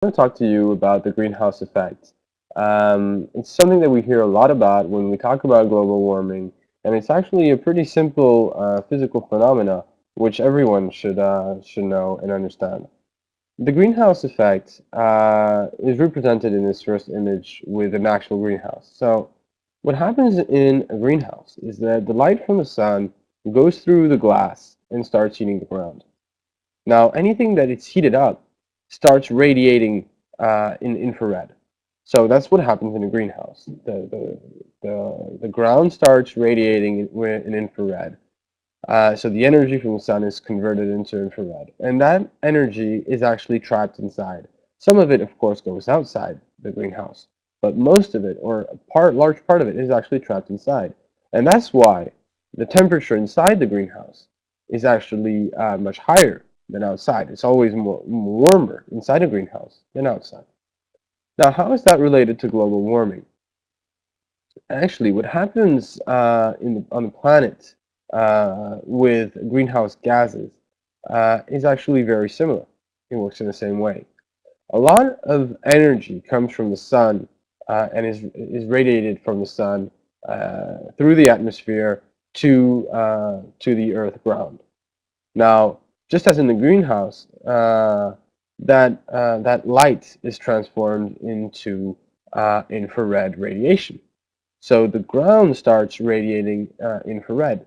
I want to talk to you about the greenhouse effect. It's something that we hear a lot about when we talk about global warming, and it's actually a pretty simple physical phenomena which everyone should know and understand. The greenhouse effect is represented in this first image with an actual greenhouse. So, what happens in a greenhouse is that the light from the sun goes through the glass and starts heating the ground. Now, anything that is heated up starts radiating in infrared. So that's what happens in a greenhouse. The ground starts radiating in infrared. So the energy from the sun is converted into infrared. And that energy is actually trapped inside. Some of it, of course, goes outside the greenhouse. But most of it, or large part of it, is actually trapped inside. And that's why the temperature inside the greenhouse is actually much higher than outside. It's always more warmer inside a greenhouse than outside. Now, how is that related to global warming? Actually, what happens on the planet with greenhouse gases is actually very similar. It works in the same way. A lot of energy comes from the sun and is radiated from the sun through the atmosphere to the earth ground. Now, just as in the greenhouse, that light is transformed into infrared radiation. So the ground starts radiating infrared.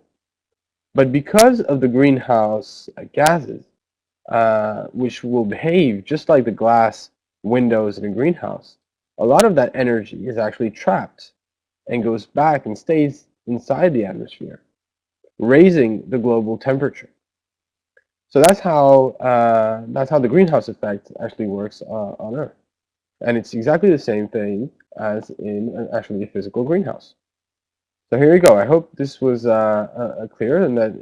But because of the greenhouse gases, which will behave just like the glass windows in a greenhouse, a lot of that energy is actually trapped and goes back and stays inside the atmosphere, raising the global temperature. So that's how the greenhouse effect actually works on Earth, and it's exactly the same thing as in actually a physical greenhouse. So here you go. I hope this was clear and that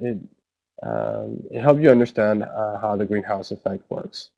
it helped you understand how the greenhouse effect works.